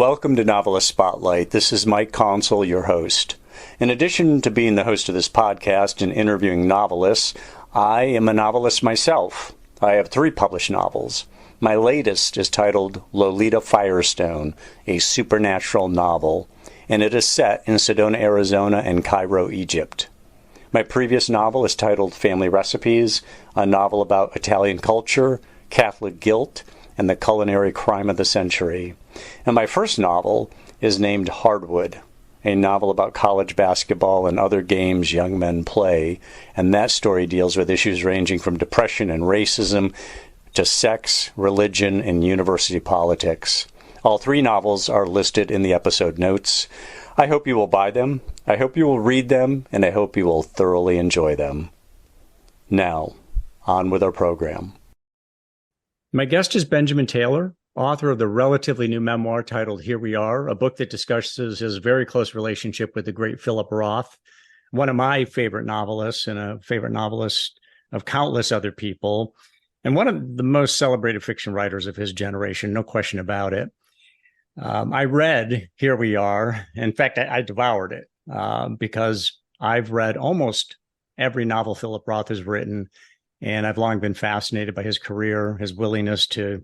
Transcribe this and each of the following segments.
Welcome to Novelist Spotlight. This is Mike Consul, your host. In addition to being the host of this podcast and interviewing novelists, I am a novelist myself. I have 3 published novels. My latest is titled Lolita Firestone, a supernatural novel, and it is set in Sedona, Arizona and Cairo, Egypt. My previous novel is titled Family Recipes, a novel about Italian culture, Catholic guilt, and the culinary crime of the century. And my first novel is named Hardwood, a novel about college basketball and other games young men play, and that story deals with issues ranging from depression and racism to sex, religion, and university politics. All 3 novels are listed in the episode notes. I hope you will buy them, I hope you will read them, and I hope you will thoroughly enjoy them. Now, on with our program. My guest is Benjamin Taylor, author of the relatively new memoir titled Here We Are, a book that discusses his very close relationship with the great Philip Roth, one of my favorite novelists and a favorite novelist of countless other people, and one of the most celebrated fiction writers of his generation, no question about it. I read Here We Are. In fact, I devoured it because I've read almost every novel Philip Roth has written, and I've long been fascinated by his career, his willingness to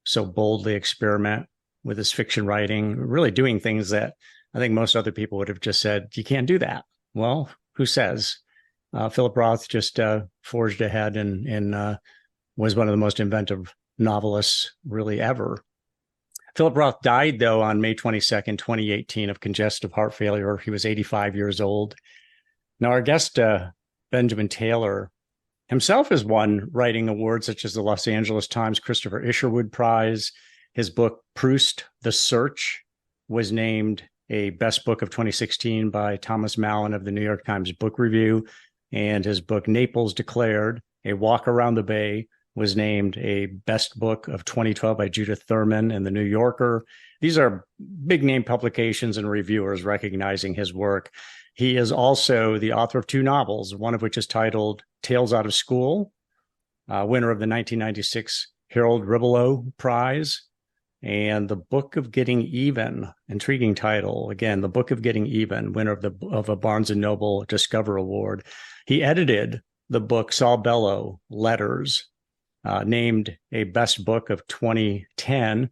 so boldly experiment with his fiction writing, really doing things that I think most other people would have just said, you can't do that. Well, who says? Philip Roth just forged ahead and was one of the most inventive novelists really ever. Philip Roth died, though, on May 22nd, 2018 of congestive heart failure. He was 85 years old. Now, our guest, Benjamin Taylor, himself has won writing awards such as the Los Angeles Times Christopher Isherwood Prize. His book, Proust, The Search, was named a Best Book of 2016 by Thomas Mallon of the New York Times Book Review. And his book, Naples Declared, A Walk Around the Bay, was named a Best Book of 2012 by Judith Thurman and The New Yorker. These are big-name publications and reviewers recognizing his work. He is also the author of 2 novels, one of which is titled Tales Out of School, winner of the 1996 Harold Ribelow Prize, and The Book of Getting Even, intriguing title. Again, The Book of Getting Even, winner of a Barnes & Noble Discover Award. He edited the book Saul Bellow, Letters, named a Best Book of 2010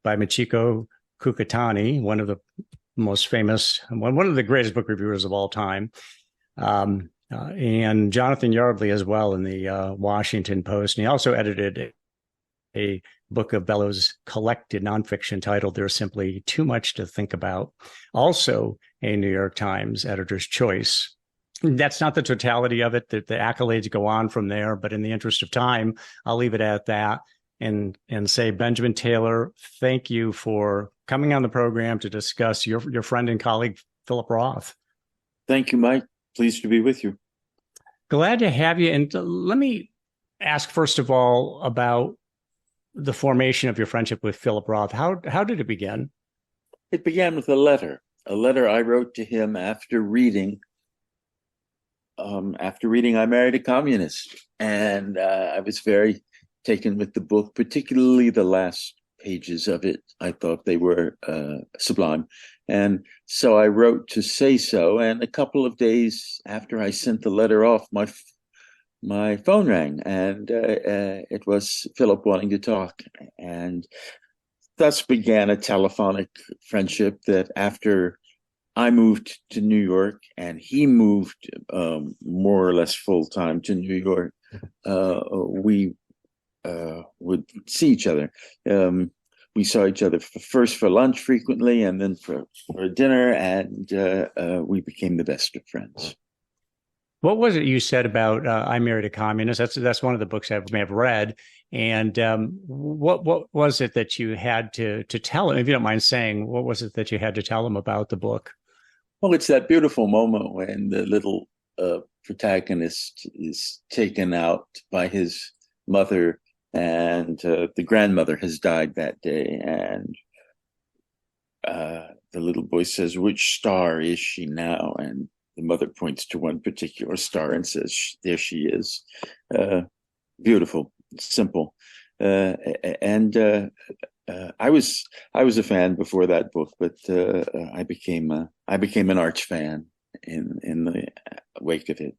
by Michiko Kukutani, one of the most famous, one of the greatest book reviewers of all time, and Jonathan Yardley as well in the Washington Post. And he also edited a book of Bellow's collected nonfiction titled There's Simply Too Much to Think About, also a New York Times Editor's Choice. That's not the totality of it. The accolades go on from there, but in the interest of time, I'll leave it at that and say, Benjamin Taylor, thank you for coming on the program to discuss your friend and colleague, Philip Roth. Thank you, Mike. Pleased to be with you. Glad to have you. And let me ask, first of all, about the formation of your friendship with Philip Roth. How did it begin? It began with a letter I wrote to him after reading I Married a Communist. And I was very taken with the book, particularly the last pages of it. I thought they were sublime. And so I wrote to say so. And a couple of days after I sent the letter off, my phone rang, and it was Philip wanting to talk. And thus began a telephonic friendship that after I moved to New York and he moved more or less full-time to New York, we would see each other. We saw each other first for lunch frequently and then for dinner, and we became the best of friends. What was it you said about I Married a Communist? That's one of the books I may have read. And what was it that you had to tell him? If you don't mind saying, what was it that you had to tell him about the book? Well, it's that beautiful moment when the little protagonist is taken out by his mother, and the grandmother has died that day, and the little boy says, "Which star is she now?" And the mother points to one particular star and says, "There she is." Beautiful, simple, and I was a fan before that book, but I became an arch fan in the wake of it.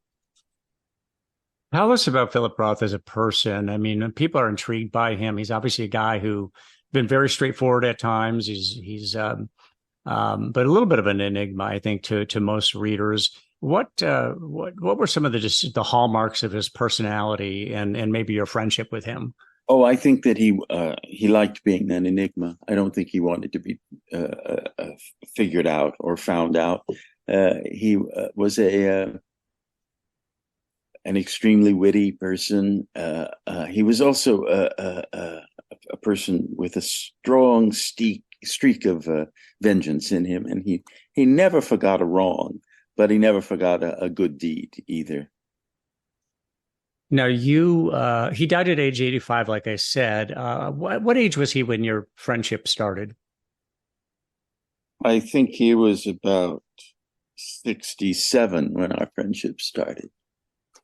Tell us about Philip Roth as a person. I mean, people are intrigued by him. He's obviously a guy who been very straightforward at times. But a little bit of an enigma, I think, to most readers. What were some of the hallmarks of his personality and maybe your friendship with him? Oh, I think that he liked being an enigma. I don't think he wanted to be figured out or found out. He was an extremely witty person. He was also a person with a strong streak of vengeance in him, and he never forgot a wrong, but he never forgot a good deed either. Now, he died at age 85, like I said. What age was he when your friendship started? I think he was about 67 when our friendship started.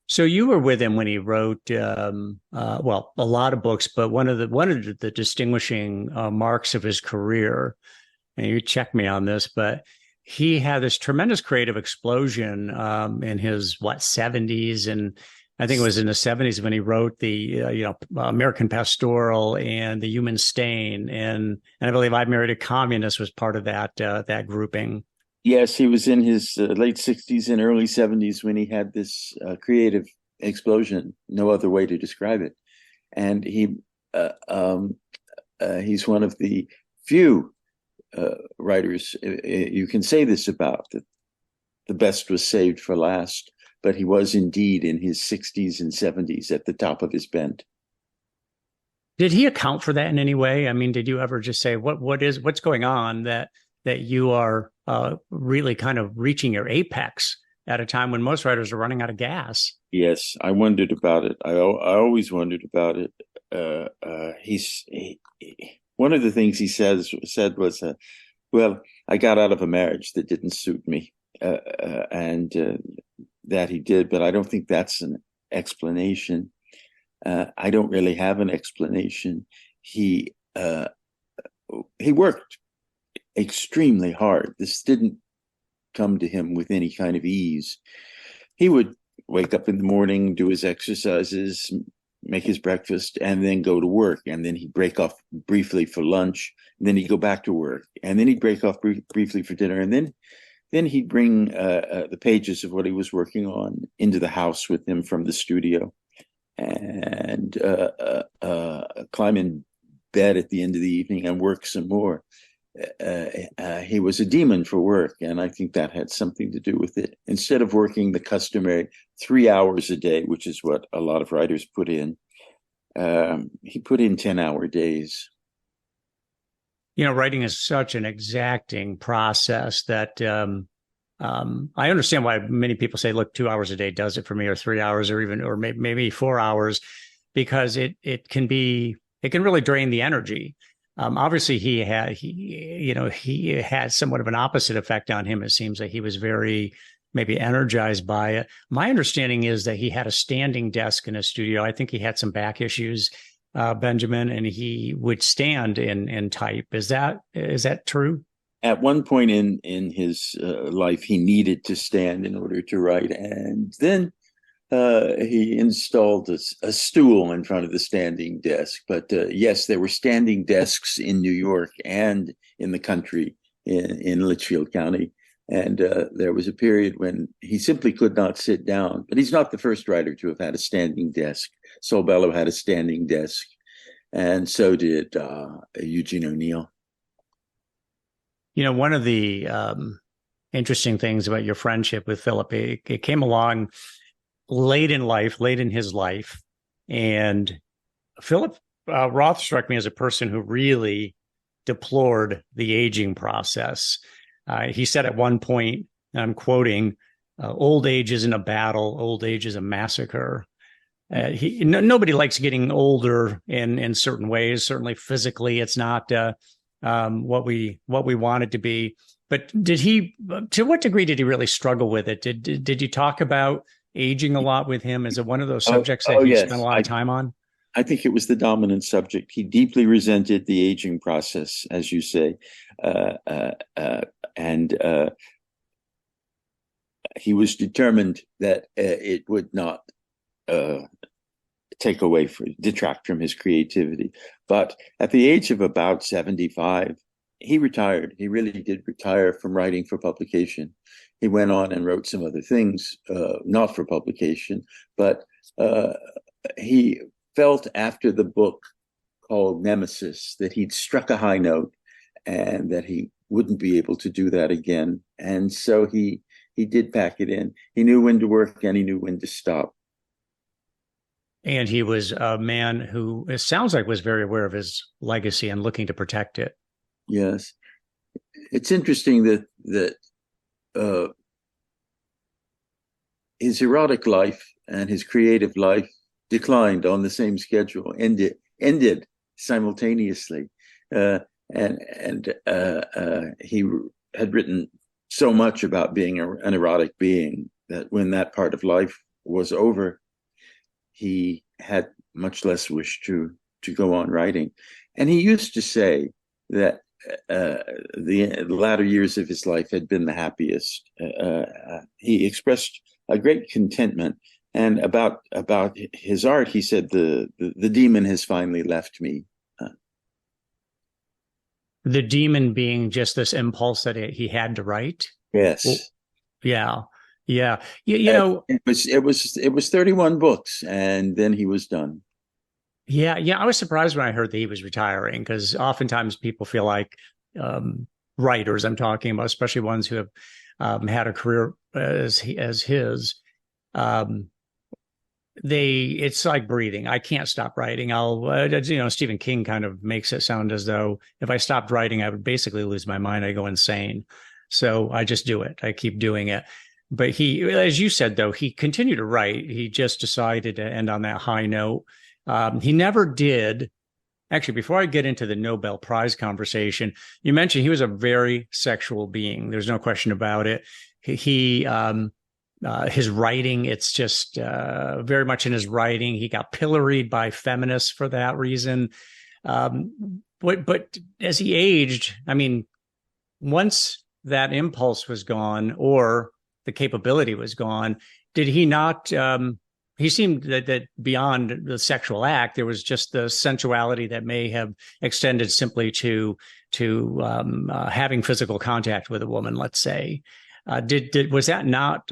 So you were with him when he wrote, well, a lot of books, but one of the distinguishing marks of his career, and you check me on this, but he had this tremendous creative explosion in his 70s, and I think it was in the 70s when he wrote the American Pastoral and The Human Stain, and I believe I Married a Communist was part of that grouping. Yes, he was in his late 60s and early 70s when he had this creative explosion. No other way to describe it. And he's one of the few writers you can say this about, that the best was saved for last. But he was indeed in his 60s and 70s at the top of his bent. Did he account for that in any way? I mean, did you ever just say what's going on that you are really kind of reaching your apex at a time when most writers are running out of gas? Yes, I wondered about it. I always wondered about it. One of the things he said was, "Well, I got out of a marriage that didn't suit me," and that he did, but I don't think that's an explanation. I don't really have an explanation. He worked extremely hard. This didn't come to him with any kind of ease. He would wake up in the morning, do his exercises, make his breakfast, and then go to work. And then he'd break off briefly for lunch. And then he'd go back to work. And then he'd break off briefly for dinner. And then he'd bring the pages of what he was working on into the house with him from the studio, and climb in bed at the end of the evening and work some more. He was a demon for work, and I think that had something to do with it. Instead of working the customary 3 hours a day, which is what a lot of writers put in, he put in 10-hour days. Writing is such an exacting process that I understand why many people say, look, 2 hours a day does it for me, or 3 hours, or maybe 4 hours, because it can really drain the energy. Obviously, he had somewhat of an opposite effect on him. It seems like he was very maybe energized by it. My understanding is that he had a standing desk in his studio. I think he had some back issues, Benjamin, and he would stand and type. Is that true? At one point in his life, he needed to stand in order to write, and then he installed a stool in front of the standing desk. But yes, there were standing desks in New York and in the country in Litchfield County. And there was a period when he simply could not sit down. But he's not the first writer to have had a standing desk. Saul Bellow had a standing desk, and so did Eugene O'Neill. One of the interesting things about your friendship with Philip, it came along late in his life. And Philip Roth struck me as a person who really deplored the aging process. He said at one point, and I'm quoting, old age isn't a battle, old age is a massacre. Nobody likes getting older in certain ways. Certainly physically, it's not what we want it to be. But to what degree did he really struggle with it? Did you talk about aging a lot with him? Is it one of those subjects that he spent a lot of time on? I think it was the dominant subject. He deeply resented the aging process, as you say, and he was determined that it would not detract from his creativity. But at the age of about 75, he retired. He really did retire from writing for publication. He went on and wrote some other things, not for publication, but he felt after the book called Nemesis that he'd struck a high note and that he wouldn't be able to do that again. And so he did pack it in. He knew when to work and he knew when to stop. And he was a man who, it sounds like, was very aware of his legacy and looking to protect it. Yes. It's interesting that his erotic life and his creative life declined on the same schedule, ended simultaneously. And he had written so much about being an erotic being that when that part of life was over, he had much less wish to go on writing. And he used to say that the latter years of his life had been the happiest. He expressed a great contentment. And about his art, he said, the demon has finally left me. The demon being just this impulse that he had to write. Yes. Well, yeah. Yeah. You know, it was 31 books and then he was done. Yeah. I was surprised when I heard that he was retiring, because oftentimes people feel like writers I'm talking about, especially ones who have had a career as his, it's like breathing. I can't stop writing. Stephen King kind of makes it sound as though if I stopped writing, I would basically lose my mind. I go insane. So I just do it. I keep doing it. But he, as you said, though, he continued to write. He just decided to end on that high note. He never did. Actually, before I get into the Nobel Prize conversation, you mentioned he was a very sexual being. There's no question about it. His writing, it's just very much in his writing. He got pilloried by feminists for that reason. But as he aged, I mean, once that impulse was gone or the capability was gone, did he not? He seemed that beyond the sexual act, there was just the sensuality that may have extended simply to having physical contact with a woman, let's say. Was that not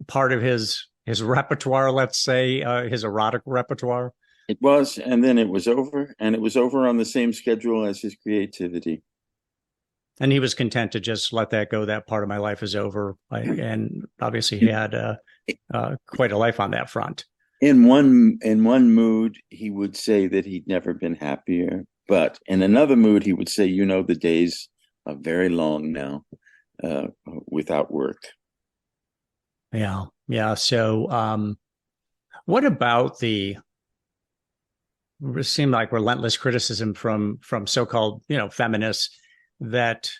part of his repertoire, let's say, his erotic repertoire? It was, and then it was over, and it was over on the same schedule as his creativity. And he was content to just let that go. That part of my life is over. And obviously he had quite a life on that front. In one mood, he would say that he'd never been happier. But in another mood, he would say, the days are very long now without work. Yeah. So what about it seemed like relentless criticism from so-called, feminists, that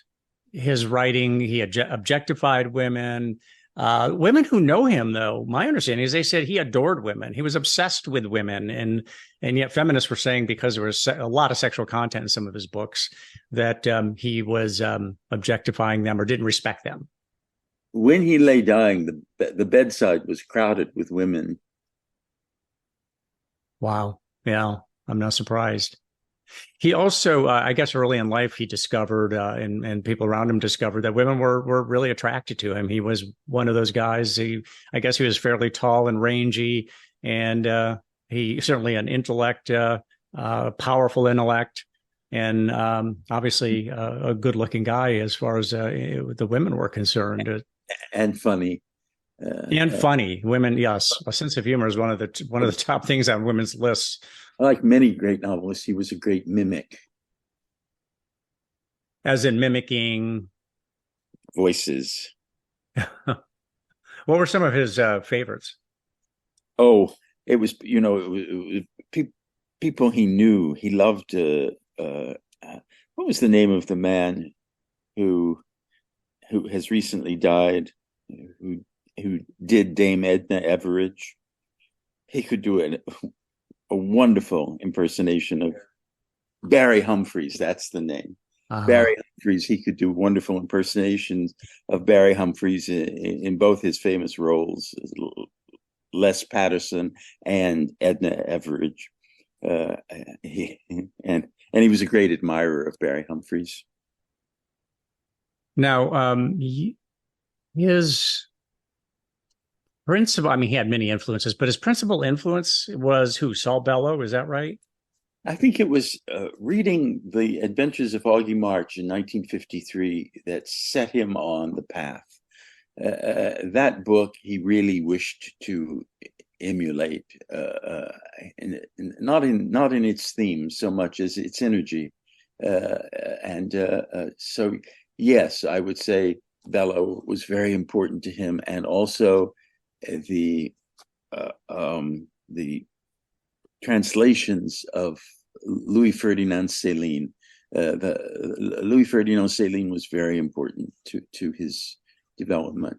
his writing, he objectified women, women who know him, though. My understanding is they said he adored women. He was obsessed with women. And yet feminists were saying, because there was a lot of sexual content in some of his books, that he was objectifying them or didn't respect them. When he lay dying, the bedside was crowded with women. Wow. Yeah, I'm not surprised. He also, I guess, early in life, he discovered, and people around him discovered, that women were really attracted to him. He was one of those guys. I guess he was fairly tall and rangy, and he certainly an intellect, powerful intellect, and obviously a good-looking guy as far as the women were concerned. And funny. And funny. Women, yes. A sense of humor is one of the top things on women's lists. Like many great novelists, he was a great mimic. As in mimicking voices. What were some of his favorites? Oh, it was, people he knew. He loved, what was the name of the man who has recently died, who did Dame Edna Everage? He could do a wonderful impersonation of Barry Humphries. That's the name. Uh-huh. Barry Humphries. He could do wonderful impersonations of Barry Humphries in both his famous roles, Les Patterson and Edna Everage. He was a great admirer of Barry Humphries. Now, his principal, I mean, he had many influences, but his principal influence was who? Saul Bellow, is that right? I think it was reading The Adventures of Augie March in 1953 that set him on the path. That book he really wished to emulate, not in its themes so much as its energy. So, yes, I would say Bellow was very important to him, and also the translations of Louis Ferdinand Céline. Louis Ferdinand Céline was very important to his development.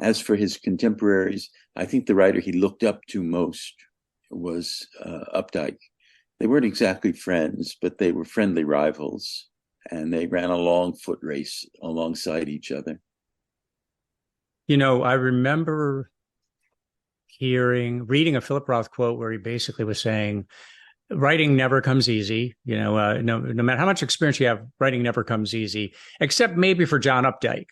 As for his contemporaries, I think the writer he looked up to most was Updike. They weren't exactly friends, but they were friendly rivals, and they ran a long foot race alongside each other. You know, I remember reading a Philip Roth quote where he basically was saying, writing never comes easy. You know, no matter how much experience you have, writing never comes easy, except maybe for John Updike.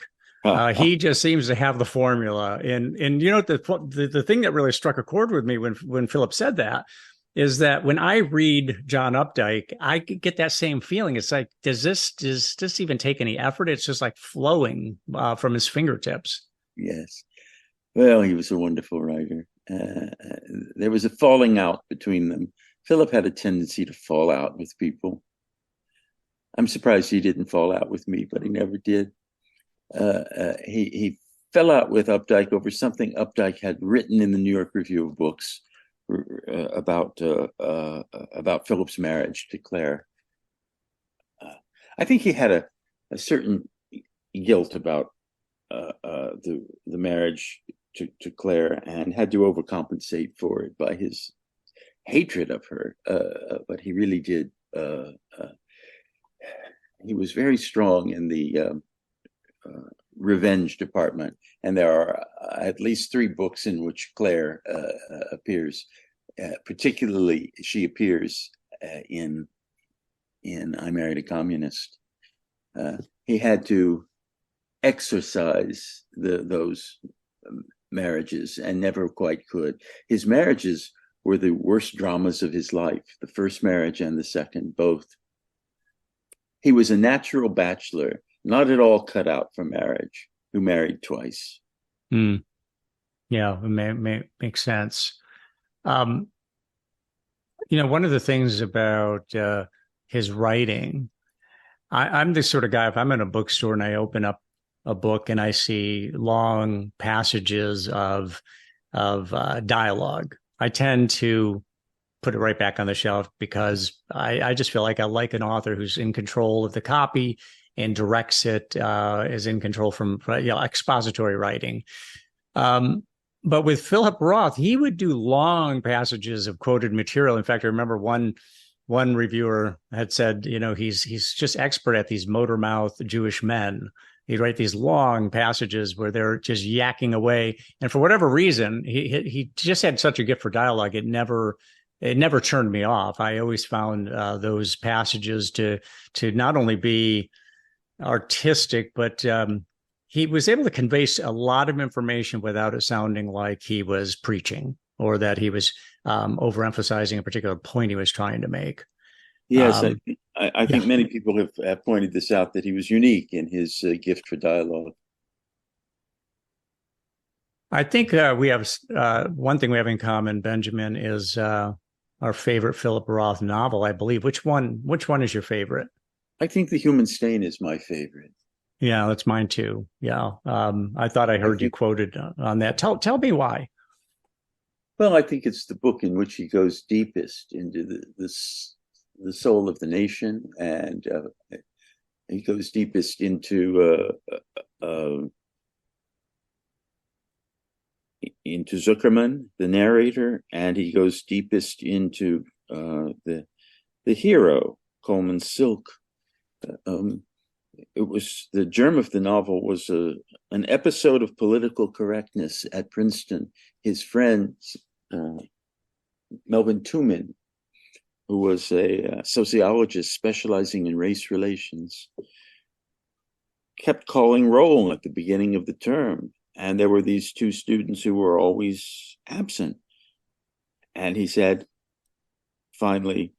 He just seems to have the formula. And you know, the thing that really struck a chord with me when Philip said that is that when I read John Updike, I get that same feeling. It's like, does this even take any effort? It's just like flowing from his fingertips. Yes. Well, he was a wonderful writer. There was a falling out between them. Philip had a tendency to fall out with people. I'm surprised he didn't fall out with me, but he never did. He fell out with Updike over something Updike had written in the New York Review of Books about Philip's marriage to Claire. I think he had a certain guilt about the marriage to Claire and had to overcompensate for it by his hatred of her. But he really did. He was very strong in the revenge department, and there are at least 3 books in which Claire appears. Particularly, she appears in I Married a Communist. He had to exorcise those marriages and never quite could. His marriages were the worst dramas of his life, the first marriage and the second, both. He was a natural bachelor, not at all cut out for marriage, who married twice. Yeah, it makes sense. You know, one of the things about his writing, I'm the sort of guy, if I'm in a bookstore and I open up a book and I see long passages of dialogue, I tend to put it right back on the shelf because I just feel like I like an author who's in control of the copy and directs it, is in control from expository writing. But with Philip Roth, he would do long passages of quoted material. In fact, I remember one reviewer had said, you know, he's just expert at these motor mouth Jewish men. He'd write these long passages where they're just yakking away, and for whatever reason, he just had such a gift for dialogue. It never turned me off. I always found those passages to not only be artistic, but he was able to convey a lot of information without it sounding like he was preaching or that he was overemphasizing a particular point he was trying to make. Yes, I think many people have pointed this out, that he was unique in his gift for dialogue. I think we have one thing we have in common, Benjamin, is our favorite Philip Roth novel, I believe. Which one is your favorite? I think The Human Stain is my favorite. Yeah, that's mine too. Yeah. I thought I heard you quoted on that. Tell me why. Well, I think it's the book in which he goes deepest into the soul of the nation, and he goes deepest into Zuckerman, the narrator, and he goes deepest into the hero, Coleman Silk. It was the germ of the novel was an episode of political correctness at Princeton. His friend, Melvin Tuman, who was a sociologist specializing in race relations, kept calling roll at the beginning of the term. And there were these two students who were always absent. And he said, finally,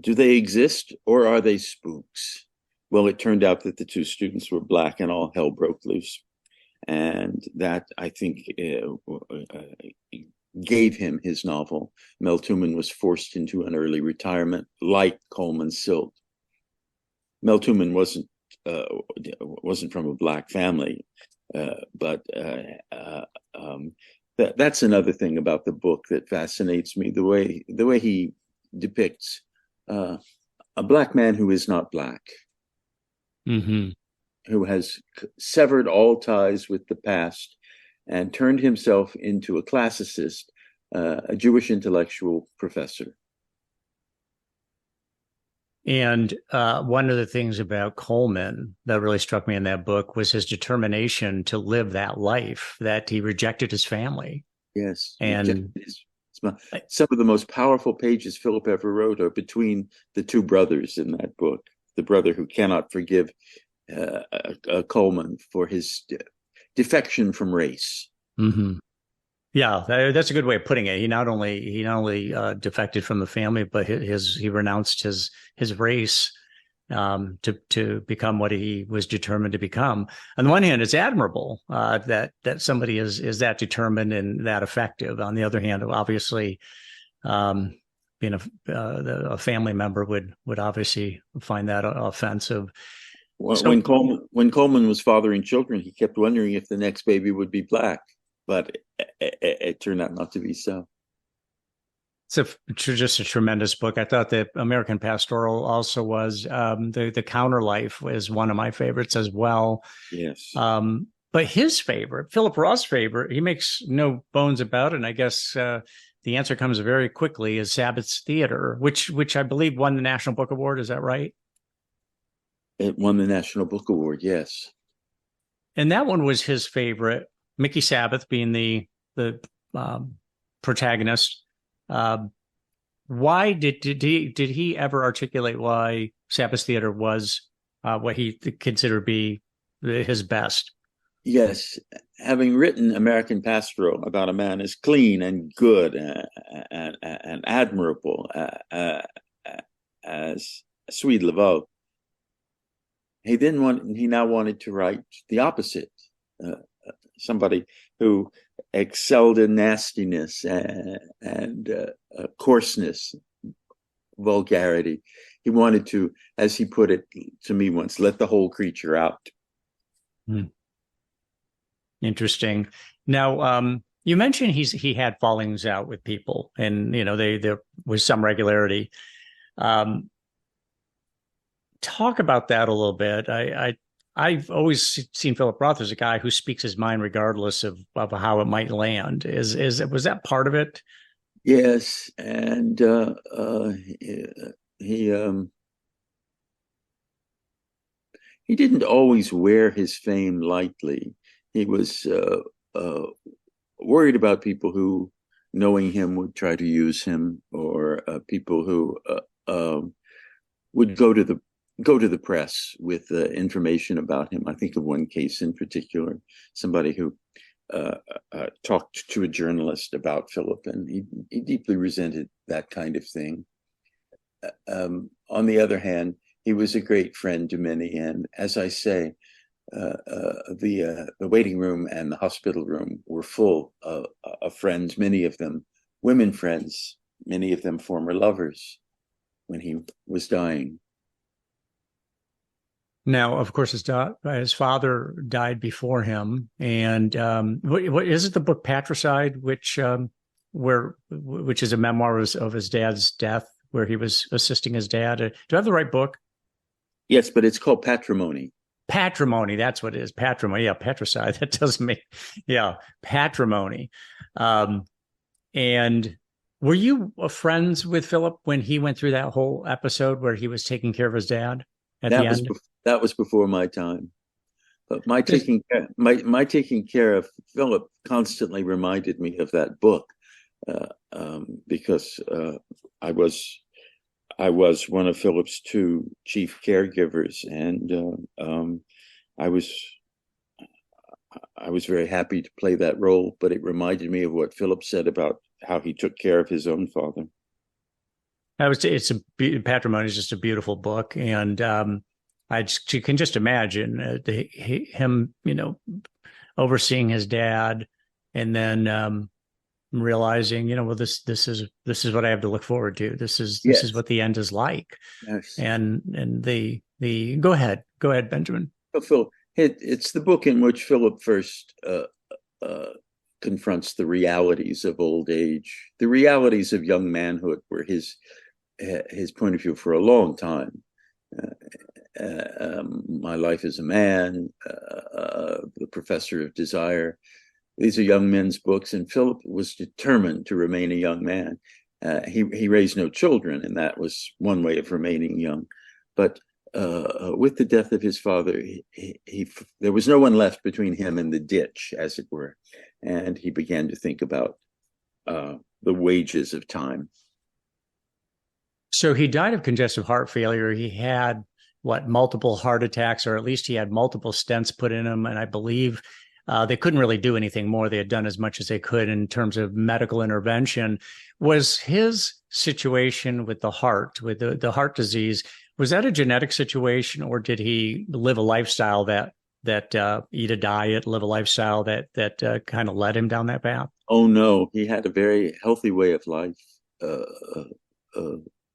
do they exist or are they spooks? Well, it turned out that the two students were Black and all hell broke loose. And that, I think, gave him his novel. Mel Tuman was forced into an early retirement, like Coleman Silk. Mel Tuman wasn't from a Black family, but that's another thing about the book that fascinates me: the way he depicts a Black man who is not Black, who has severed all ties with the past and turned himself into a classicist, a Jewish intellectual professor. And one of the things about Coleman that really struck me in that book was his determination to live that life, that he rejected his family. Yes. And some of the most powerful pages Philip ever wrote are between the two brothers in that book. The brother who cannot forgive Coleman for his defection from race. Yeah, that's a good way of putting it. He not only defected from the family, but he renounced his race to become what he was determined to become. On the one hand, it's admirable that somebody is that determined and that effective. On the other hand, obviously, being a family member would obviously find that offensive. Well, when Coleman was fathering children, he kept wondering if the next baby would be Black, but it turned out not to be so. It's just a tremendous book. I thought that American Pastoral also was. The Counter Life is one of my favorites as well. Yes. But his favorite, Philip Roth's favorite, he makes no bones about it. And I guess the answer comes very quickly, is Sabbath's Theater, which I believe won the National Book Award. Is that right? It won the National Book Award, yes. And that one was his favorite, Mickey Sabbath being the protagonist. Why did he ever articulate why Sabbath Theater was what he considered be his best? Yes, having written American Pastoral about a man as clean and good and admirable as Sweet Laveau, he now wanted to write the opposite. Somebody who excelled in nastiness and coarseness, vulgarity. He wanted to, as he put it to me once, let the whole creature out. Interesting. Now, you mentioned he had fallings out with people, and there was some regularity. Talk about that a little bit. I've always seen Philip Roth as a guy who speaks his mind regardless of how it might land. Was that part of it? Yes, and he didn't always wear his fame lightly. He was worried about people who, knowing him, would try to use him, or people who would go to the press with information about him. I think of one case in particular, somebody who talked to a journalist about Philip, and he deeply resented that kind of thing. On the other hand, he was a great friend to many, and as I say, the waiting room and the hospital room were full of friends, many of them women friends, many of them former lovers, when he was dying. Now, of course, his father died before him, and what is it? The book Patricide, which is a memoir of his dad's death, where he was assisting his dad. Do I have the right book? Yes, but it's called Patrimony. Patrimony, that's what it is. Patrimony, yeah, patricide. That doesn't make, yeah, patrimony. And Were you friends with Philip when he went through that whole episode where he was taking care of his dad at the end? That was before my time. But my Just- taking care of Philip constantly reminded me of that book, because I was one of Philip's two chief caregivers, and I was very happy to play that role. But it reminded me of what Philip said about how he took care of his own father. Patrimony is just a beautiful book, and you can just imagine him, overseeing his dad, and then realizing, well, this is what I have to look forward to. This is what the end is like. Yes. And the go ahead, Benjamin. So Phil, it's the book in which Philip first confronts the realities of old age. The realities of young manhood were his point of view for a long time. My Life as a Man, The Professor of Desire. These are young men's books, and Philip was determined to remain a young man. He raised no children, and that was one way of remaining young. But with the death of his father, there was no one left between him and the ditch, as it were, and he began to think about the wages of time. So he died of congestive heart failure. He had multiple heart attacks, or at least he had multiple stents put in him. And I believe they couldn't really do anything more. They had done as much as they could in terms of medical intervention. Was his situation with the heart, with the heart disease, was that a genetic situation, or did he live a lifestyle that eat a diet, live a lifestyle that kind of led him down that path? Oh no, he had a very healthy way of life.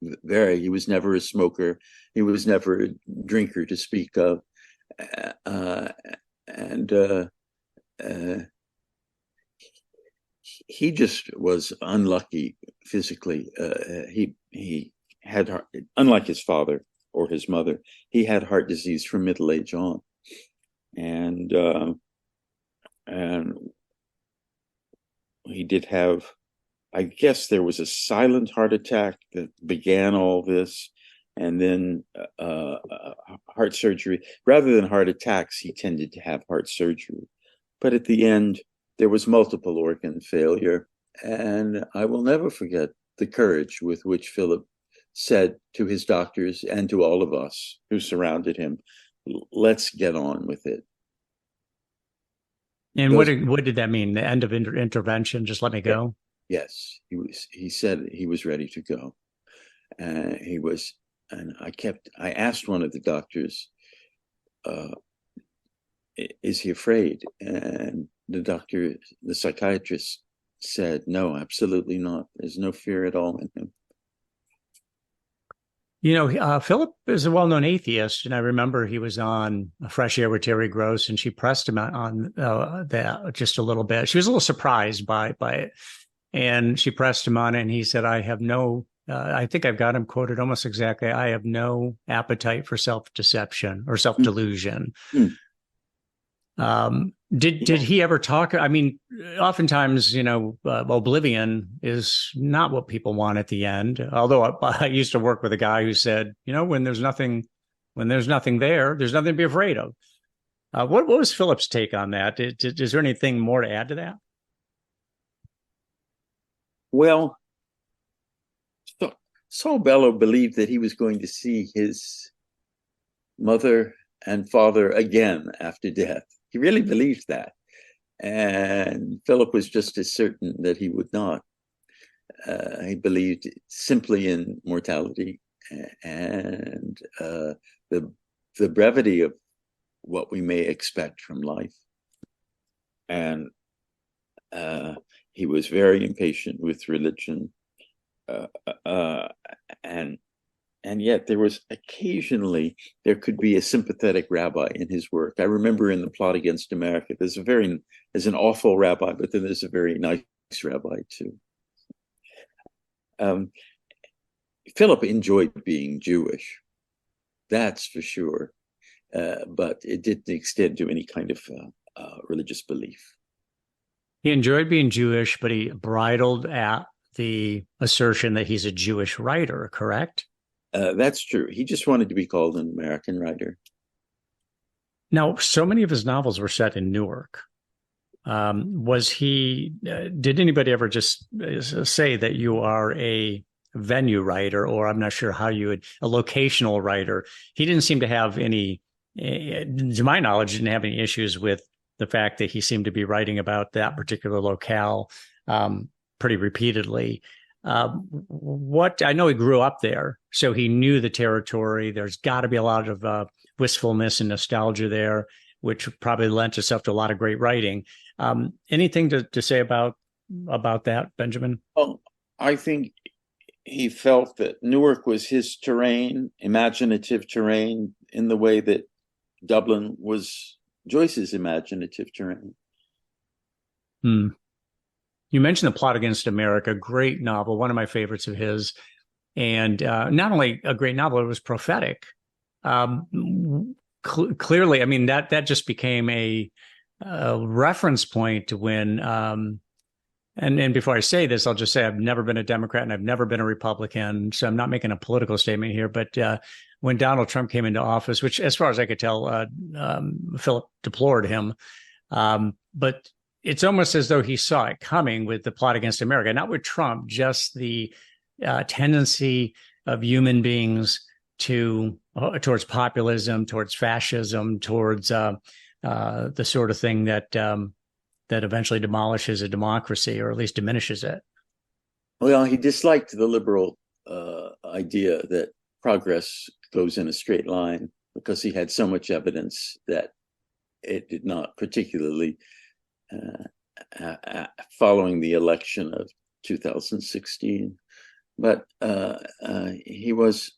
He was never a smoker. He was never a drinker to speak of, and he just was unlucky physically. He had, unlike his father or his mother, he had heart disease from middle age on, and he did have, I guess there was a silent heart attack that began all this, and then heart surgery. Rather than heart attacks, he tended to have heart surgery. But at the end, there was multiple organ failure, and I will never forget the courage with which Philip said to his doctors and to all of us who surrounded him, "Let's get on with it." And what did that mean? The end of intervention? Just let me go? Yes, he said he was ready to go. And I asked one of the doctors, is he afraid? And the psychiatrist said, no, absolutely not. There's no fear at all in him. Philip is a well-known atheist, and I remember he was on Fresh Air with Terry Gross, and she pressed him on that just a little bit. She was a little surprised by it, and she pressed him on it, and he said, I have no, I think I've got him quoted almost exactly, I have no appetite for self-deception or self-delusion. Mm. Did he ever talk? I mean, oftentimes, oblivion is not what people want at the end. Although I used to work with a guy who said, when there's nothing there, there's nothing to be afraid of. What was Philip's take on that? Is there anything more to add to that? Well, Saul Bellow believed that he was going to see his mother and father again after death. He really believed that. And Philip was just as certain that he would not. He believed simply in mortality and the brevity of what we may expect from life. And he was very impatient with religion. And yet there could be a sympathetic rabbi in his work. I remember in The Plot Against America, there's an awful rabbi, but then there's a very nice rabbi too. Philip enjoyed being Jewish, that's for sure, but it didn't extend to any kind of religious belief. He enjoyed being Jewish, but he bridled at the assertion that he's a Jewish writer, correct? That's true. He just wanted to be called an American writer. Now, so many of his novels were set in Newark. Did anybody ever just say that you are a venue writer, or I'm not sure how you would, a locational writer? He didn't seem to have any, to my knowledge, didn't have any issues with the fact that he seemed to be writing about that particular locale pretty repeatedly. What I know, he grew up there, so he knew the territory. There's got to be a lot of wistfulness and nostalgia there, which probably lent itself to a lot of great writing. Anything to say about that, Benjamin? Well, I think he felt that Newark was his terrain, imaginative terrain, in the way that Dublin was Joyce's imaginative terrain. You mentioned The Plot Against America, great novel, one of my favorites of his. And not only a great novel, it was prophetic. Clearly, I mean, that just became a reference point to when, and before I say this, I'll just say I've never been a Democrat and I've never been a Republican, so I'm not making a political statement here. But when Donald Trump came into office, which, as far as I could tell, Philip deplored him, but it's almost as though he saw it coming with The Plot Against America, not with Trump, just the tendency of human beings towards populism, towards fascism, towards the sort of thing that eventually demolishes a democracy, or at least diminishes it. Well, he disliked the liberal idea that progress goes in a straight line, because he had so much evidence that it did not, particularly following the election of 2016. But he was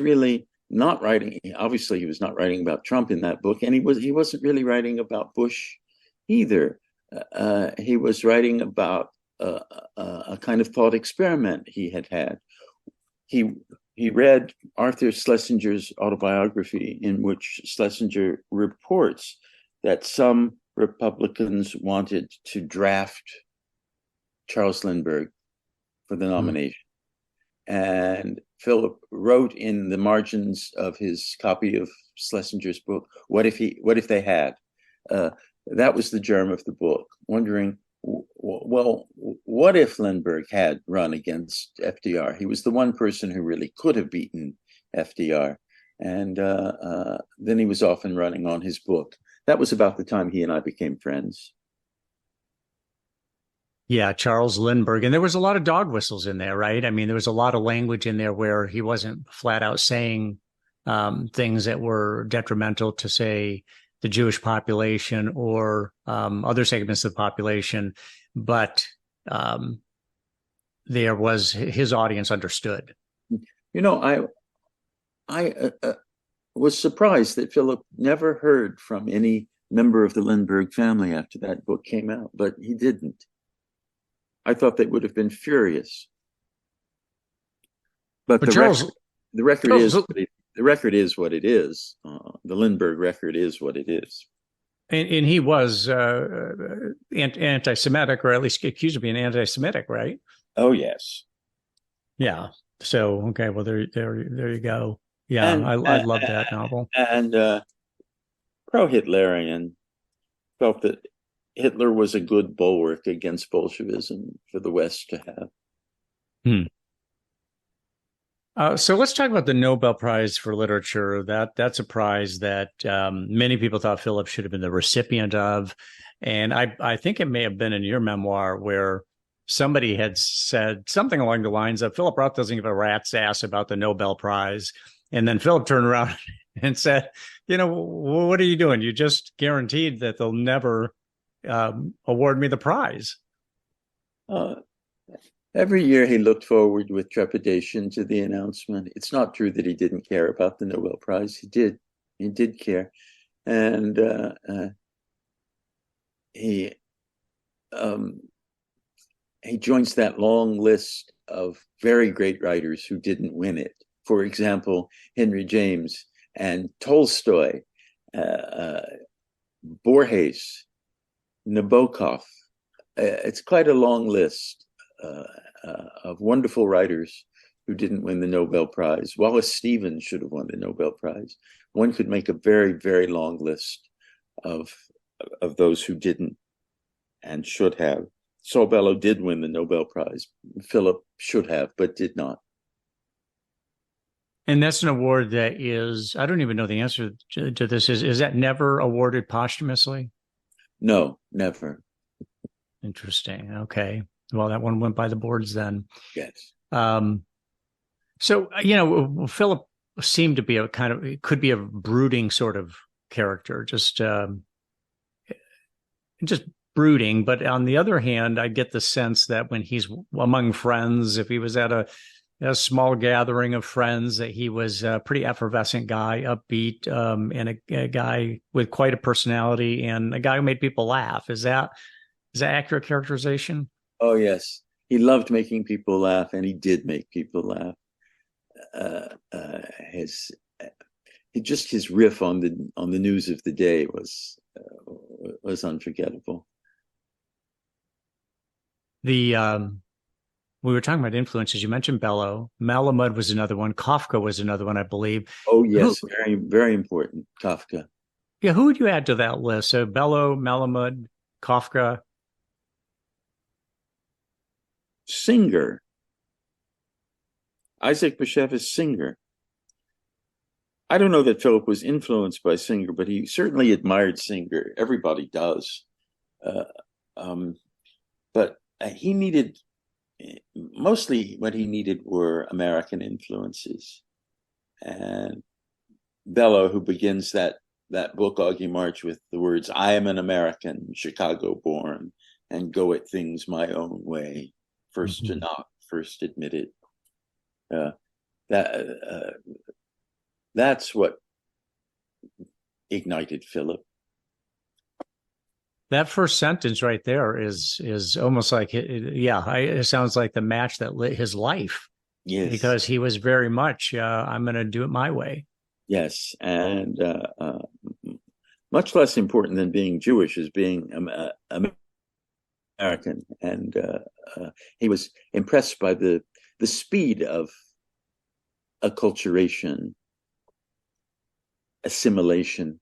really not writing. Obviously, he was not writing about Trump in that book, and he wasn't really writing about Bush either. He was writing about a kind of thought experiment he had. He read Arthur Schlesinger's autobiography, in which Schlesinger reports that some Republicans wanted to draft Charles Lindbergh for the nomination. And Philip wrote in the margins of his copy of Schlesinger's book, what if they had? That was the germ of the book, wondering, well, what if Lindbergh had run against FDR? He was the one person who really could have beaten FDR. And then he was off and running on his book. That was about the time he and I became friends. Yeah, Charles Lindbergh. And there was a lot of dog whistles in there, right? I mean, there was a lot of language in there where he wasn't flat out saying things that were detrimental to, say, the Jewish population or other segments of the population. But there was, his audience understood. You know, I was surprised that Philip never heard from any member of the Lindbergh family after that book came out, but he didn't. I thought they would have been furious. But the record is what it is. The Lindbergh record is what it is. And he was anti-Semitic, or at least accused of being anti-Semitic, right? Oh, yes. Yeah. So, okay, well, there you go. Yeah, I love that novel. And pro-Hitlerian, felt that Hitler was a good bulwark against Bolshevism for the West to have. So let's talk about the Nobel Prize for Literature. That's a prize that many people thought Philip should have been the recipient of. And I think it may have been in your memoir where somebody had said something along the lines of, Philip Roth doesn't give a rat's ass about the Nobel Prize. And then Philip turned around and said, what are you doing? You just guaranteed that they'll never award me the prize. Every year he looked forward with trepidation to the announcement. It's not true that he didn't care about the Nobel Prize. He did care. And he joins that long list of very great writers who didn't win it. For example, Henry James and Tolstoy, Borges, Nabokov. It's quite a long list. of wonderful writers who didn't win the Nobel Prize. Wallace Stevens should have won the Nobel Prize. One could make a very, very long list of those who didn't and should have. Saul Bellow did win the Nobel Prize. Philip should have, but did not. And that's an award that is, I don't even know the answer to this. Is that never awarded posthumously? No, never. Interesting. Okay. Well, that one went by the boards then. Yes. So, Philip seemed to be could be a brooding sort of character, just brooding. But on the other hand, I get the sense that when he's among friends, if he was at a small gathering of friends, that he was a pretty effervescent guy, upbeat, and a guy with quite a personality, and a guy who made people laugh. Is that accurate characterization? Oh, yes. He loved making people laugh, and he did make people laugh. His riff on the news of the day was unforgettable. We were talking about influences. You mentioned Bellow. Malamud was another one. Kafka was another one, I believe. Oh, yes. Very, very important. Kafka. Yeah. Who would you add to that list? So Bellow, Malamud, Kafka. Singer. Isaac Bashevis Singer. I don't know that Philip was influenced by Singer, but he certainly admired Singer. Everybody does. But he needed, mostly what he needed were American influences. And Bellow, who begins that book, Augie March, with the words, "I am an American, Chicago born, and go at things my own way. First to knock, first admit it." That's what ignited Philip. That first sentence right there is almost like, it sounds like the match that lit his life. Yes, because he was very much, I'm going to do it my way. Yes, and much less important than being Jewish is being American. And he was impressed by the speed of acculturation, assimilation,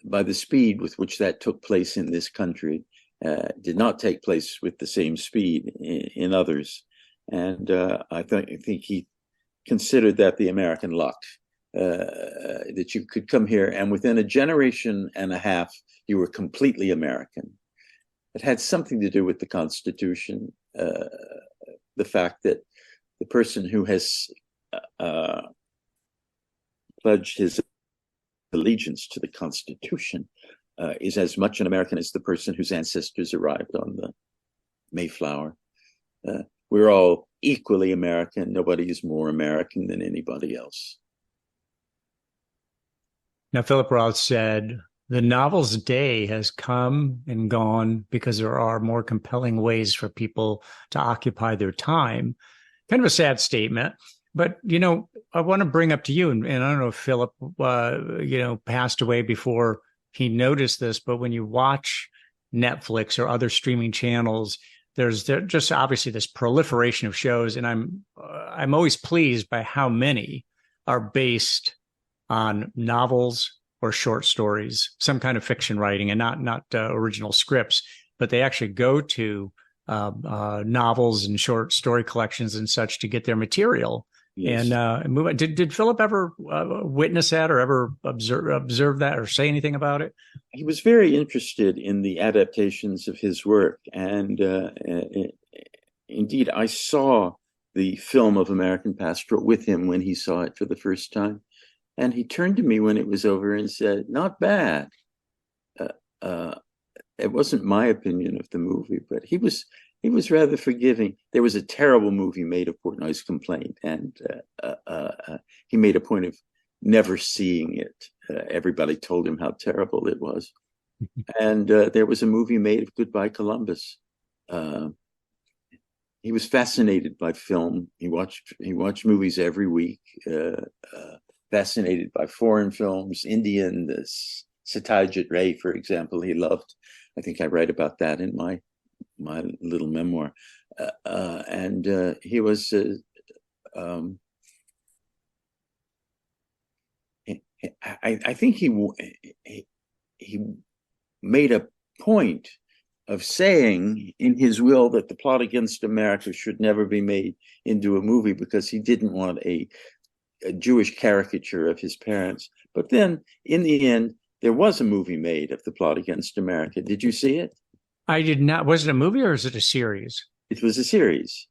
by the speed with which that took place in this country. Did not take place with the same speed in others. And I think he considered that the American luck, that you could come here and within a generation and a half, you were completely American. It had something to do with the Constitution, the fact that the person who has pledged his allegiance to the Constitution is as much an American as the person whose ancestors arrived on the Mayflower. We're all equally American. Nobody is more American than anybody else. Now, Philip Roth said, the novel's day has come and gone because there are more compelling ways for people to occupy their time. Kind of a sad statement. But, I want to bring up to you, and I don't know if Philip, passed away before he noticed this, but when you watch Netflix or other streaming channels, there's just obviously this proliferation of shows, and I'm always pleased by how many are based on novels or short stories, some kind of fiction writing, and not original scripts, but they actually go to novels and short story collections and such to get their material. Yes. And move on. Did Philip ever witness that or ever observe that or say anything about it? He was very interested in the adaptations of his work. And indeed, I saw the film of American Pastoral with him when he saw it for the first time. And he turned to me when it was over and said, "Not bad." It wasn't my opinion of the movie, but he was rather forgiving. There was a terrible movie made of Portnoy's Complaint, and he made a point of never seeing it. Everybody told him how terrible it was. And there was a movie made of Goodbye Columbus. He was fascinated by film. He watched movies every week. Fascinated by foreign films, Indian, the Satyajit Ray, for example, he loved. I think I write about that in my little memoir. and he was. I think he made a point of saying in his will that The Plot Against America should never be made into a movie because he didn't want a Jewish caricature of his parents. But then, in the end, there was a movie made of The Plot Against America. Did you see it? I did not. Was it a movie or is it a series? It was a series.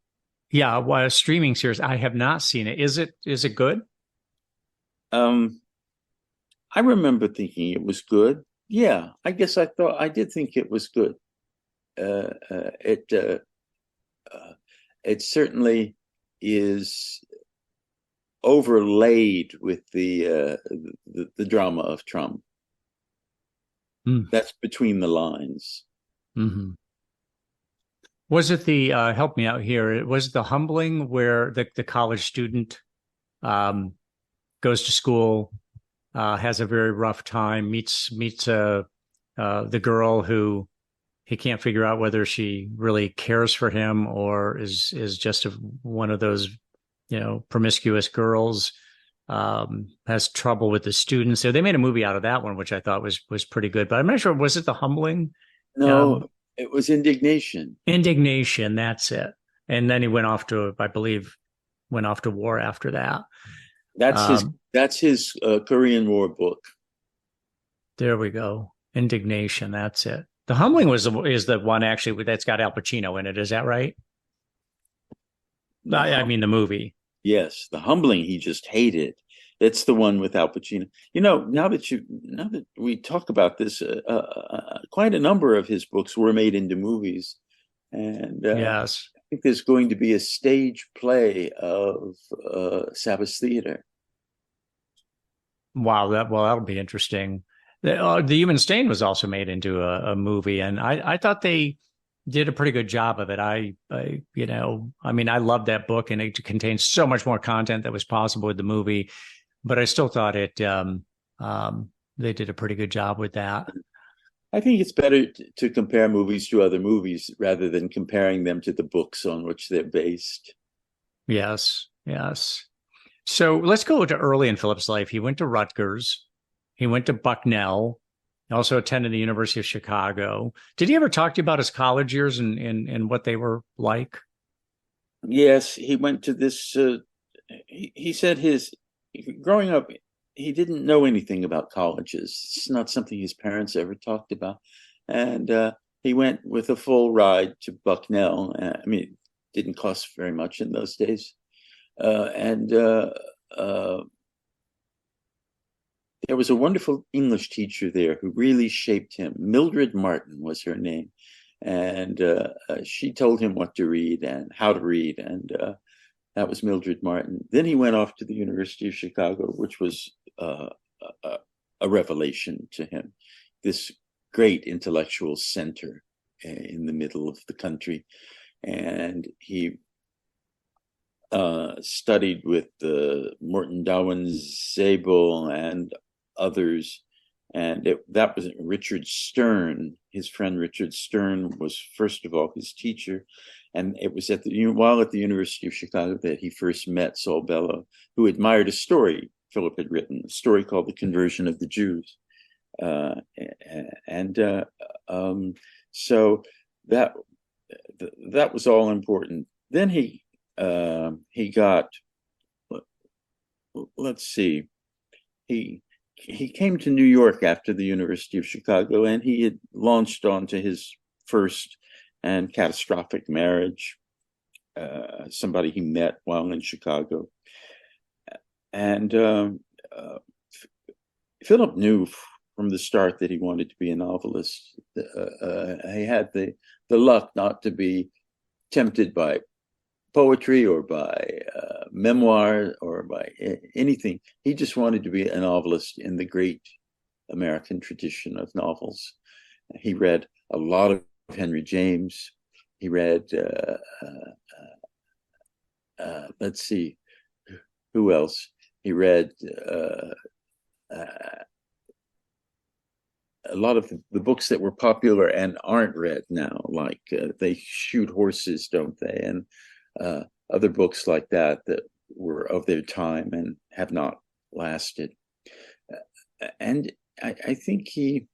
Yeah, well, a streaming series. I have not seen it. Is it good? Um, I remember thinking it was good. Yeah, I guess I did think it was good. Uh, uh, it uh, it certainly is overlaid with the drama of Trump. Mm. That's between the lines. Mm-hmm. Was it the help me out here? Was it the humbling where the college student um, goes to school, has a very rough time, meets the girl who he can't figure out whether she really cares for him or is just one of those, promiscuous girls. Has trouble with the students. So they made a movie out of that one, which I thought was pretty good. But I'm not sure. Was it the humbling? No, it was indignation. Indignation. That's it. And then he went off to, I believe, went off to war after that. That's his Korean War book. There we go. Indignation. That's it. The Humbling is the one actually that's got Al Pacino in it. Is that right? I mean, the movie. Yes, The Humbling he just hated. It's the one with Al Pacino. Now that we talk about this, quite a number of his books were made into movies, and yes, I think there's going to be a stage play of Sabbath Theater. Wow, that'll be interesting. The Human Stain was also made into a movie, and I thought they did a pretty good job of it. I loved that book, and it contains so much more content that was possible with the movie. But I still thought they did a pretty good job with that. I think it's better to compare movies to other movies rather than comparing them to the books on which they're based. Yes, yes. So let's go to early in Philip's life. He went to Rutgers. He went to Bucknell. He also attended the University of Chicago. Did he ever talk to you about his college years and what they were like? Yes, he went to this. He said growing up, he didn't know anything about colleges. It's not something his parents ever talked about. And he went with a full ride to Bucknell. I mean, it didn't cost very much in those days. And there was a wonderful English teacher there who really shaped him. Mildred Martin was her name. And she told him what to read and how to read. And that was Mildred Martin. Then he went off to the University of Chicago, which was a revelation to him. This great intellectual center in the middle of the country. And he studied with Morton Darwin Zabel and others. And that was Richard Stern. His friend Richard Stern was, first of all, his teacher. And it was while at the University of Chicago that he first met Saul Bellow, who admired a story Philip had written, a story called The Conversion of the Jews. So that was all important. Then he got, let's see, he came to New York after the University of Chicago, and he had launched onto his first and catastrophic marriage, somebody he met while in Chicago. And Philip knew from the start that he wanted to be a novelist. He had the luck not to be tempted by poetry or by memoir or by anything. He just wanted to be a novelist in the great American tradition of novels. He read a lot of Henry James. He read, let's see, who else? He read a lot of the books that were popular and aren't read now, like They Shoot Horses, Don't They? And other books like that were of their time and have not lasted. And I think he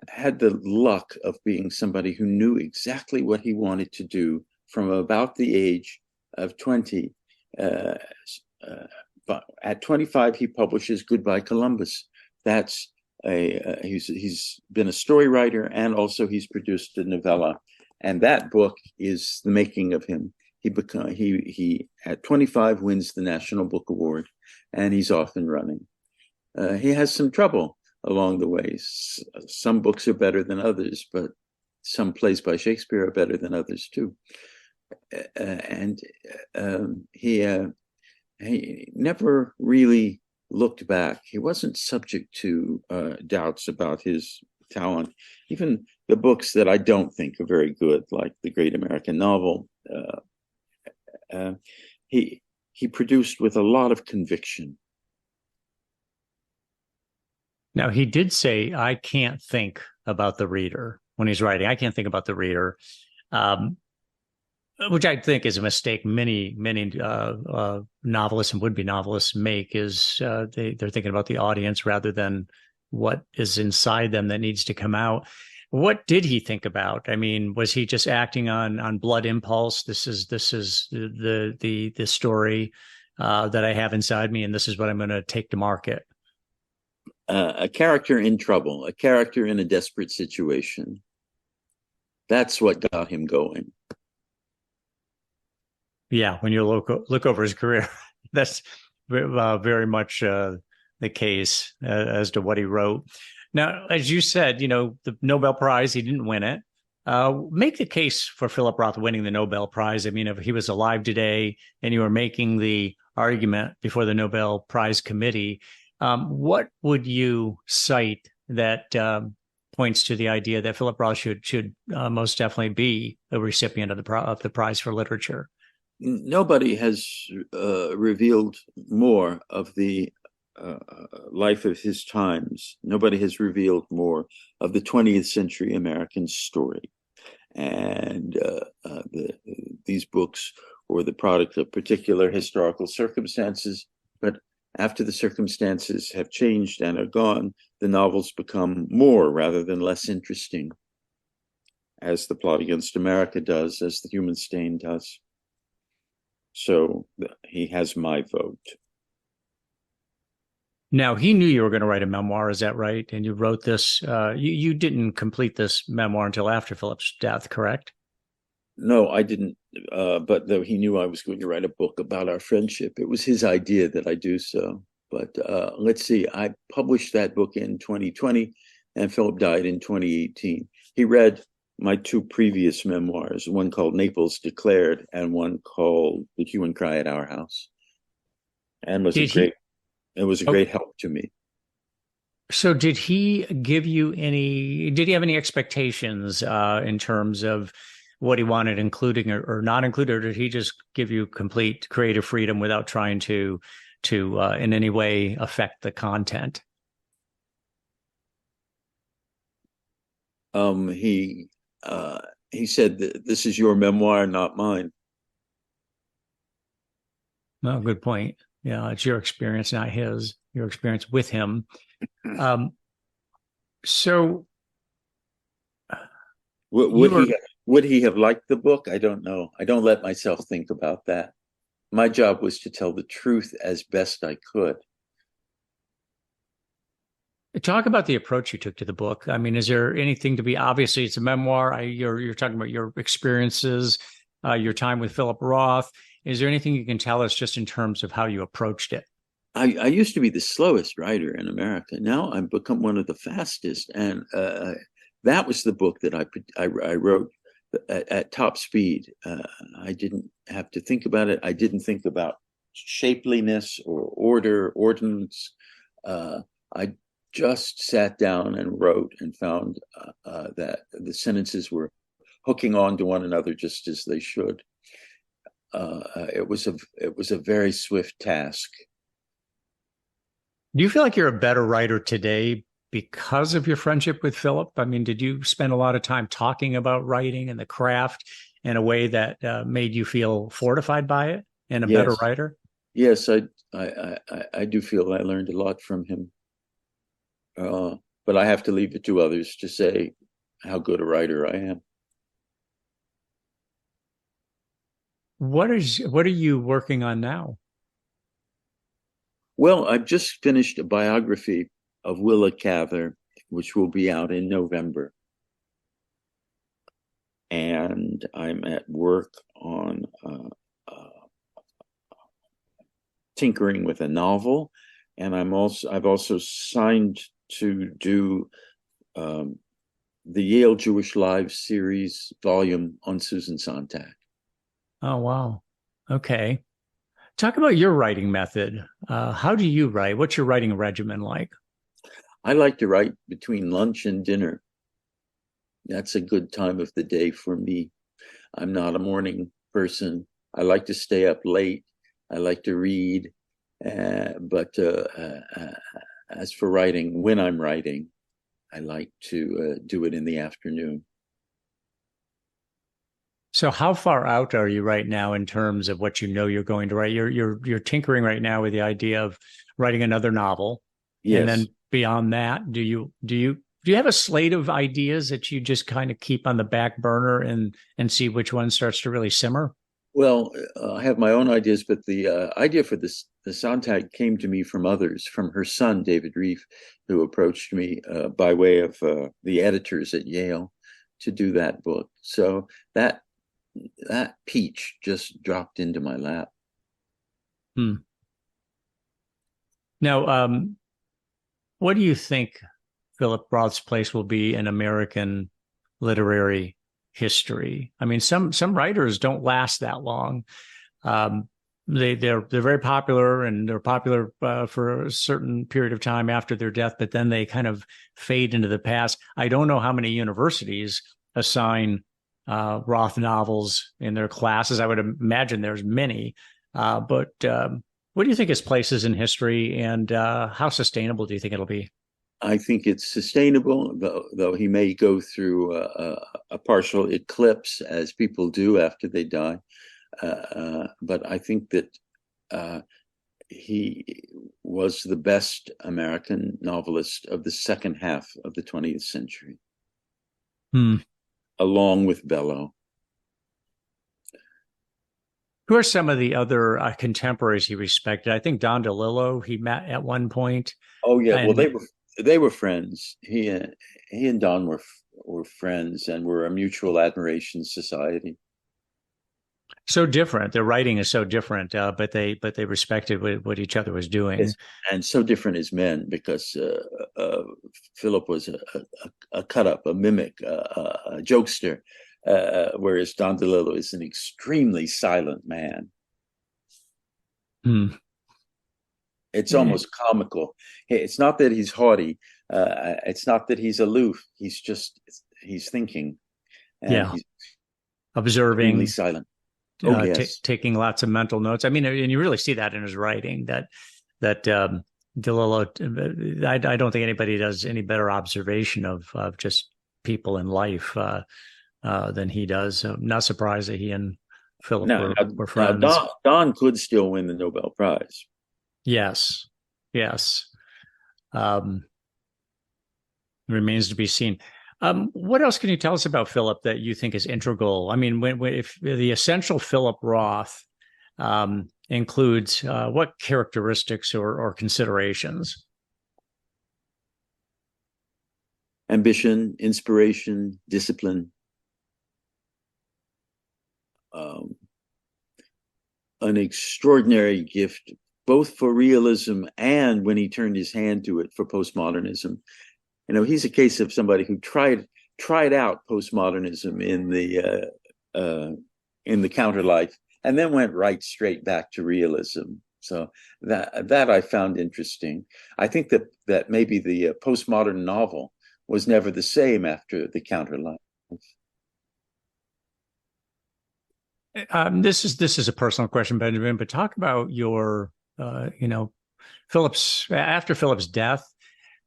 had the luck of being somebody who knew exactly what he wanted to do from about the age of 20. But at 25, he publishes Goodbye Columbus. That's he's been a story writer, and also he's produced a novella, and that book is the making of him. He at 25 wins the National Book Award, and he's off and running. He has some trouble along the way. Some books are better than others, but some plays by Shakespeare are better than others too. And he never really looked back. He wasn't subject to doubts about his talent. Even the books that I don't think are very good, like The Great American Novel, he produced with a lot of conviction. Now, he did say, I can't think about the reader when he's writing. I can't think about the reader, which I think is a mistake many novelists and would-be novelists make, is they're thinking about the audience rather than what is inside them that needs to come out. What did he think about? I mean, was he just acting on blood impulse? This is the story that I have inside me, and this is what I'm going to take to market. A character in trouble, a character in a desperate situation. That's what got him going. Yeah, when you look over his career, that's very much the case as to what he wrote. Now, as you said, the Nobel Prize, he didn't win it. Make the case for Philip Roth winning the Nobel Prize. I mean, if he was alive today and you were making the argument before the Nobel Prize committee, what would you cite that points to the idea that Philip Roth should most definitely be a recipient of the prize for literature? Nobody has revealed more of the life of his times. Nobody has revealed more of the 20th century American story. And these books were the product of particular historical circumstances, but after the circumstances have changed and are gone, the novels become more rather than less interesting, as The Plot Against America does, as The Human Stain does. So he has my vote. Now, he knew you were going to write a memoir, is that right? And you wrote this, you didn't complete this memoir until after Philip's death, correct? No, I didn't. But though he knew I was going to write a book about our friendship, it was his idea that I do so. But let's see, I published that book in 2020, and Philip died in 2018. He read my two previous memoirs, one called Naples Declared and one called The Hue and Cry at Our House, and it was a great help to me. So did he have any expectations in terms of what he wanted including or not included, or did he just give you complete creative freedom without trying to in any way affect the content? He said that this is your memoir, not mine. No, good point. Yeah, it's your experience, not his. Your experience with him. So, would he have liked the book? I don't know. I don't let myself think about that. My job was to tell the truth as best I could. Talk about the approach you took to the book. I mean, is there anything to be, obviously it's a memoir. You're talking about your experiences, your time with Philip Roth. Is there anything you can tell us just in terms of how you approached it? I used to be the slowest writer in America. Now I've become one of the fastest. And that was the book that I wrote at top speed. I didn't have to think about it. I didn't think about shapeliness or ordinance. I just sat down and wrote and found that the sentences were hooking on to one another just as they should. It was a very swift task. Do you feel like you're a better writer today because of your friendship with Philip? I mean, did you spend a lot of time talking about writing and the craft in a way that made you feel fortified by it and a better Yes. writer? Yes, I do feel I learned a lot from him. But I have to leave it to others to say how good a writer I am. What are you working on now? Well, I've just finished a biography of Willa Cather, which will be out in November. And I'm at work on tinkering with a novel, and I've also signed to do the Yale Jewish Lives series volume on Susan Sontag. Oh, wow. Okay. Talk about your writing method. How do you write? What's your writing regimen like? I like to write between lunch and dinner. That's a good time of the day for me. I'm not a morning person. I like to stay up late. I like to read. But as for writing, when I'm writing, I like to do it in the afternoon. So how far out are you right now in terms of what you know you're going to write? You're tinkering right now with the idea of writing another novel. Yes. And then beyond that, do you have a slate of ideas that you just kind of keep on the back burner and see which one starts to really simmer? Well, I have my own ideas, but the idea for the Sontag came to me from others, from her son, David Reef, who approached me by way of the editors at Yale to do that book. So that peach just dropped into my lap. Now, what do you think Philip Roth's place will be in American literary history? I mean, some writers don't last that long. They're very popular, and they're popular for a certain period of time after their death, but then they kind of fade into the past. I don't know how many universities assign Roth novels in their classes. I would imagine there's many, but what do you think his place is in history, and how sustainable do you think it'll be? I think it's sustainable, though he may go through a partial eclipse, as people do after they die. But I think that he was the best American novelist of the second half of the 20th century, along with Bellow. Who are some of the other contemporaries he respected? I think Don DeLillo he met at one point. Oh yeah, well they were friends. He and Don were friends and were a mutual admiration society. So different. Their writing is so different, but they respected what each other was doing. Yes, and so different as men, because Philip was a cut up, a mimic, a jokester, whereas Don DeLillo is an extremely silent man. It's almost comical. It's not that he's haughty. It's not that he's aloof. He's thinking. And he's observing, silent. Taking lots of mental notes. I mean, and you really see that in his writing. That DeLillo, I don't think anybody does any better observation of just people in life than he does. I'm not surprised that he and Philip were friends. Don could still win the Nobel Prize. Yes. Remains to be seen. What else can you tell us about Philip that you think is integral? I mean, if the essential Philip Roth includes what characteristics or considerations? Ambition, inspiration, discipline, an extraordinary gift, both for realism and, when he turned his hand to it, for postmodernism. You know, he's a case of somebody who tried out postmodernism in the counterlife, and then went right straight back to realism. So that I found interesting. I think that maybe the postmodern novel was never the same after the counterlife. This is a personal question, Benjamin, but talk about your, after Philip's death.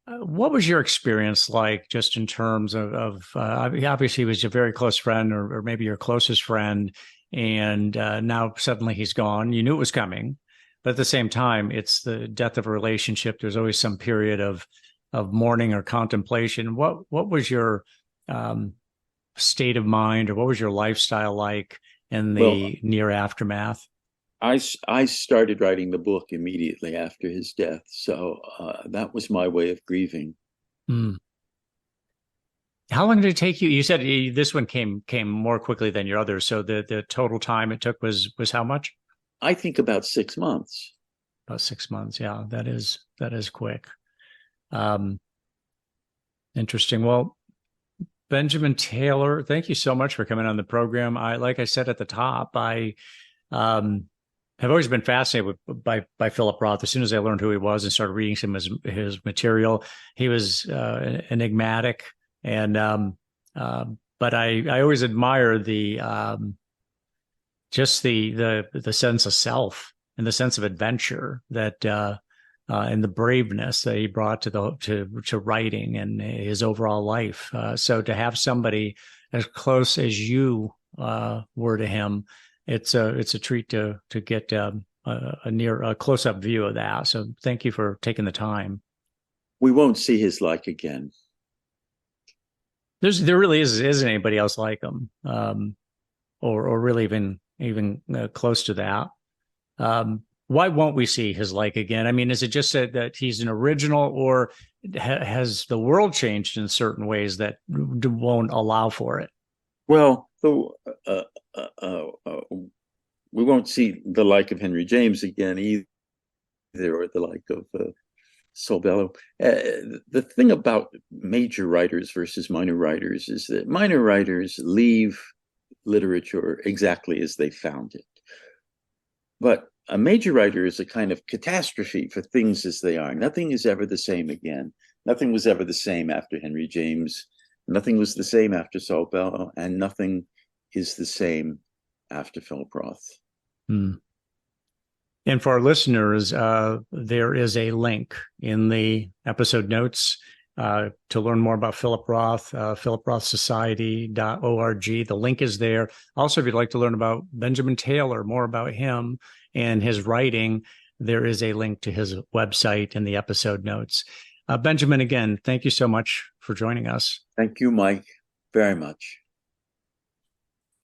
What was your experience like, just in terms of obviously he was a very close friend, or maybe your closest friend, and now suddenly he's gone. You knew it was coming, but at the same time, it's the death of a relationship. There's always some period of mourning or contemplation. What was your state of mind, or what was your lifestyle like in the near aftermath? I started writing the book immediately after his death, so that was my way of grieving. Mm. How long did it take you? You said this one came more quickly than your others, so the total time it took was how much? I think about 6 months. About 6 months. Yeah, that is quick. Interesting. Well, Benjamin Taylor, thank you so much for coming on the program. Like I said at the top, I have always been fascinated by Philip Roth. As soon as I learned who he was and started reading some of his material, he was enigmatic, and but I always admire just the sense of self and the sense of adventure that and the braveness that he brought to writing and his overall life. So to have somebody as close as you were to him, it's a treat to get a close up view of that. So thank you for taking the time. We won't see his like again. There really isn't anybody else like him, or really even close to that. Why won't we see his like again? I mean, is it just that he's an original, or has the world changed in certain ways that won't allow for it? Well, we won't see the like of Henry James again either, or the like of Saul Bellow. The thing about major writers versus minor writers is that minor writers leave literature exactly as they found it. But a major writer is a kind of catastrophe for things as they are. Nothing is ever the same again. Nothing was ever the same after Henry James. Nothing was the same after Saul Bellow, and nothing is the same after Philip Roth. Hmm. And for our listeners, there is a link in the episode notes to learn more about Philip Roth, philiprothsociety.org. The link is there. Also, if you'd like to learn about Benjamin Taylor, more about him and his writing, there is a link to his website in the episode notes. Benjamin, again, thank you so much for joining us. Thank you, Mike, very much.